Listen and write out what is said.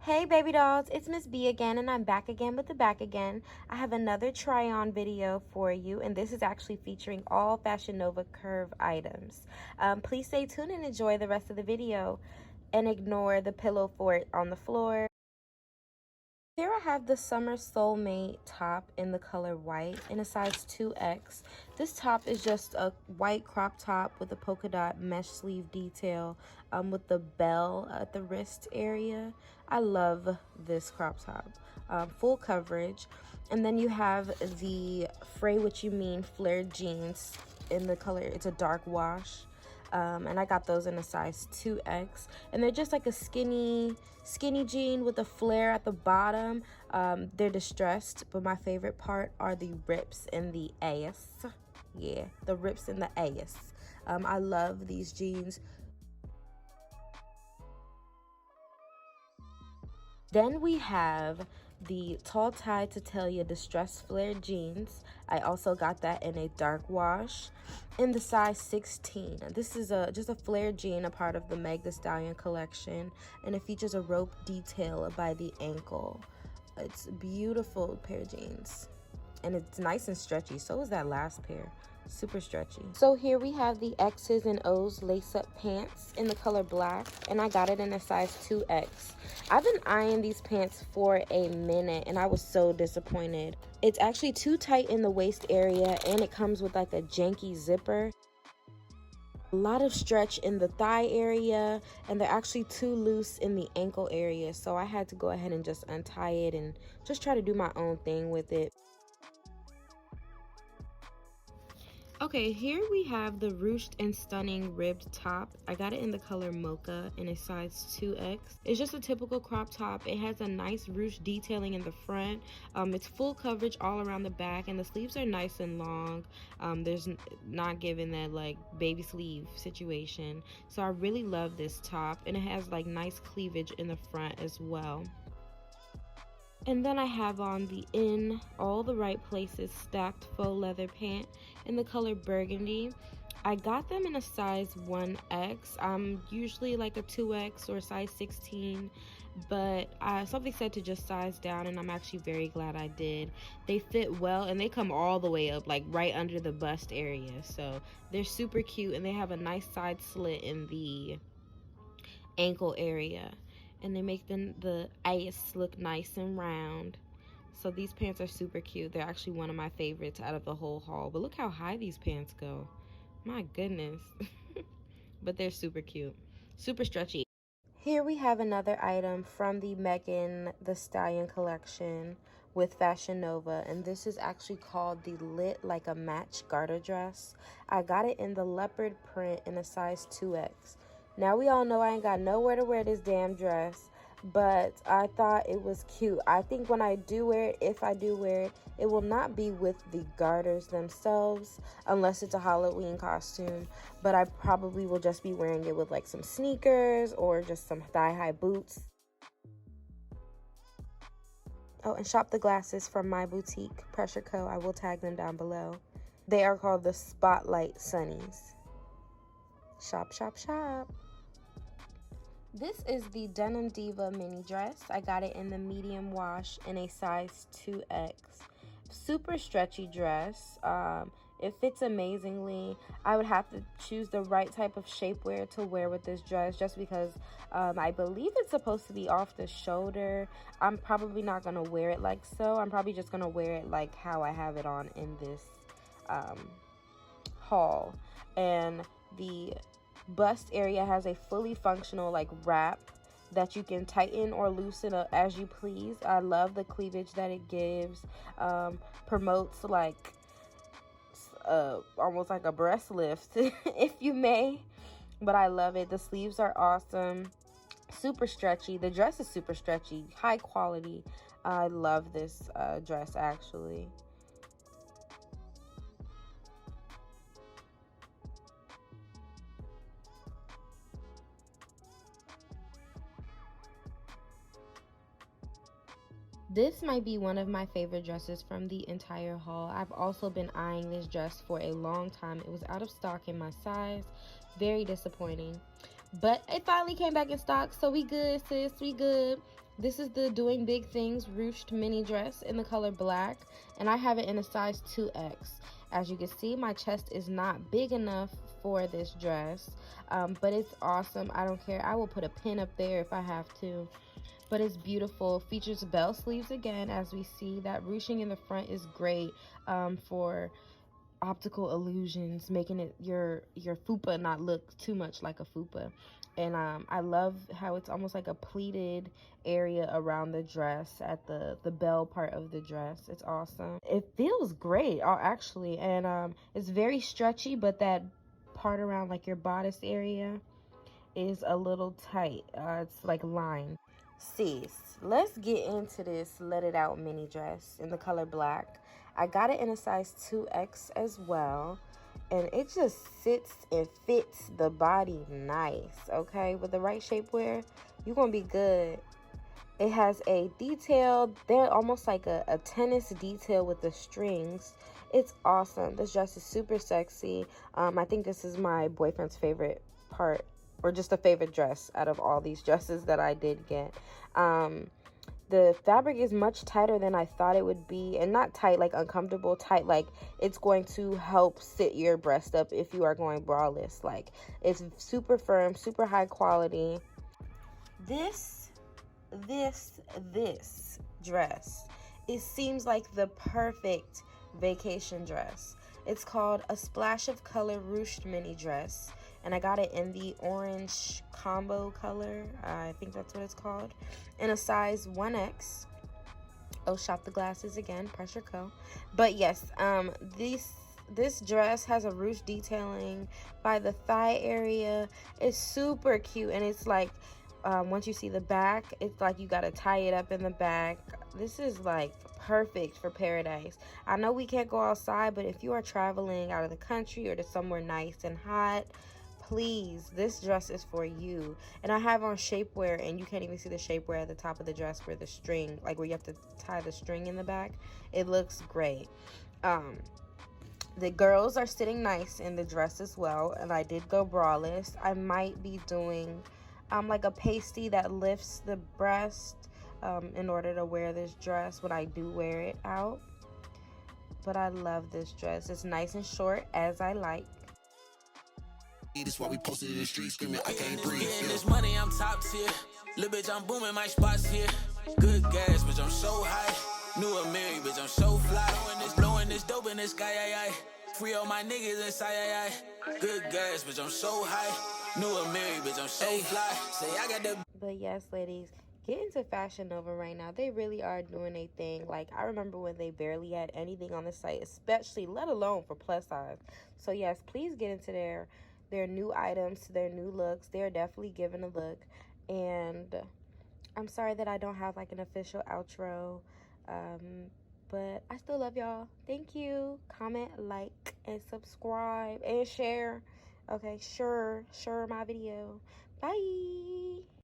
Hey baby dolls, it's Miss B again, and I'm back again with the back again. I have another try on video for you, and this is actually featuring all Fashion Nova curve items. Please stay tuned and enjoy the rest of the video and ignore the pillow fort on the floor. Here I have the Summer Soulmate top in the color white in a size 2X. This top is just a white crop top with a polka dot mesh sleeve detail with the bell at the wrist area. I love this crop top. Full coverage. And then you have the Fray What You Mean flared jeans in the color, it's a dark wash. And I got those in a size 2X, and they're just like a skinny jean with a flare at the bottom. They're distressed, but my favorite part are the rips in the ass. Yeah, the rips in the ass. I love these jeans. Then we have the Tall Tie to Tell You distressed flare jeans. I also got that in a dark wash in the size 16. This is just a flare jean, a part of the Meg Thee Stallion collection, and it features a rope detail by the ankle. It's a beautiful pair of jeans, and it's nice and stretchy. So is that last pair. Super stretchy. So here we have the X's and O's lace-up pants in the color black, and I got it in a size 2X. I've been eyeing these pants for a minute, and I was so disappointed. It's actually too tight in the waist area, and it comes with like a janky zipper. A lot of stretch in the thigh area, and they're actually too loose in the ankle area, so I had to go ahead and just untie it and just try to do my own thing with it. Okay, here we have the Ruched and Stunning ribbed top. I got it in the color Mocha in a size 2X. It's just a typical crop top. It has a nice ruched detailing in the front. It's full coverage all around the back, and the sleeves are nice and long. There's not giving that like baby sleeve situation. So I really love this top, and it has like nice cleavage in the front as well. And then I have on the In All the Right Places stacked faux leather pant in the color burgundy. I got them in a size 1X. I'm usually like a 2X or size 16, but something said to just size down, and I'm actually very glad I did. They fit well, and they come all the way up, like right under the bust area. So they're super cute, and they have a nice side slit in the ankle area, and they make the ass look nice and round. So these pants are super cute. They're actually one of my favorites out of the whole haul. But look how high these pants go. My goodness. But they're super cute, super stretchy. Here we have another item from the Megan Thee Stallion collection with Fashion Nova, and this is actually called the Lit Like a Match Garter dress. I got it in the leopard print in a size 2X. Now we all know I ain't got nowhere to wear this damn dress, but I thought it was cute. I think when I do wear it, if I do wear it, it will not be with the garters themselves unless it's a Halloween costume, but I probably will just be wearing it with like some sneakers or just some thigh-high boots. Oh, and shop the glasses from my boutique, Pressure Co. I will tag them down below. They are called the Spotlight Sunnies. Shop, shop, shop. This is the Denim Diva mini dress. I got it in the medium wash in a size 2X. Super stretchy dress. It fits amazingly. I would have to choose the right type of shapewear to wear with this dress, just because I believe it's supposed to be off the shoulder. I'm probably not going to wear it like so. I'm probably just going to wear it like how I have it on in this haul. And the bust area has a fully functional like wrap that you can tighten or loosen up as you please. I love the cleavage that it gives. Promotes like almost like a breast lift if you may, but I love it. The sleeves are awesome, super stretchy. The dress is super stretchy, high quality. I love this dress actually. This might be one of my favorite dresses from the entire haul. I've also been eyeing this dress for a long time. It was out of stock in my size. Very disappointing. But it finally came back in stock, so we good, sis, we good. This is the Doing Big Things ruched mini dress in the color black, and I have it in a size 2X. As you can see, my chest is not big enough for this dress, but it's awesome. I don't care. I will put a pin up there if I have to. But it's beautiful. Features bell sleeves again, as we see. That ruching in the front is great for optical illusions, making it your fupa not look too much like a fupa. And I love how it's almost like a pleated area around the dress at the bell part of the dress. It's awesome. It feels great, actually, and it's very stretchy, but that part around like your bodice area is a little tight. It's like lined. Sis, let's get into this Let It Out mini dress in the color black. I got it in a size 2X as well, and it just sits and fits the body nice, okay? With the right shapewear, you're gonna be good. It has a detail, they're almost like a tennis detail with the strings. It's awesome. This dress is super sexy. I think this is my boyfriend's favorite part, or just a favorite dress out of all these dresses that I did get. The fabric is much tighter than I thought it would be, and not tight like uncomfortable, tight like it's going to help sit your breast up if you are going braless. Like, it's super firm, super high quality. This dress, it seems like the perfect vacation dress. It's called a Splash of Color ruched mini dress, and I got it in the orange combo color. I think that's what it's called, in a size 1X. Oh, shop the glasses again, pressure co. But yes, this dress has a ruched detailing by the thigh area. It's super cute, and it's like, once you see the back, it's like you gotta tie it up in the back. This is like perfect for paradise. I know we can't go outside, but if you are traveling out of the country or to somewhere nice and hot, please, this dress is for you. And I have on shapewear, and you can't even see the shapewear at the top of the dress where the string, like where you have to tie the string in the back. It looks great. The girls are sitting nice in the dress as well, and I did go braless. I might be doing like a pasty that lifts the breast in order to wear this dress when I do wear it out. But I love this dress. It's nice and short, as I like. That's why we posted in the street screaming, I can't breathe. Getting this money, I'm top tier. Little bitch, I'm booming, my spots here. Good gas, bitch, I'm so high. New Amiri, bitch, I'm so fly. Blowing this dope in the sky, aye, aye. Free all my niggas inside, aye, aye. Good gas, bitch, I'm so high. New Amiri, bitch, I'm so fly. Say I got the. But yes, ladies, get into Fashion Nova right now. They really are doing a thing. Like, I remember when they barely had anything on the site, especially, let alone for plus size. So yes, please get into their new items, their new looks. They're definitely giving a look. And I'm sorry that I don't have like an official outro, but I still love y'all. Thank you. Comment, like, and subscribe, and share. Okay, share my video. Bye.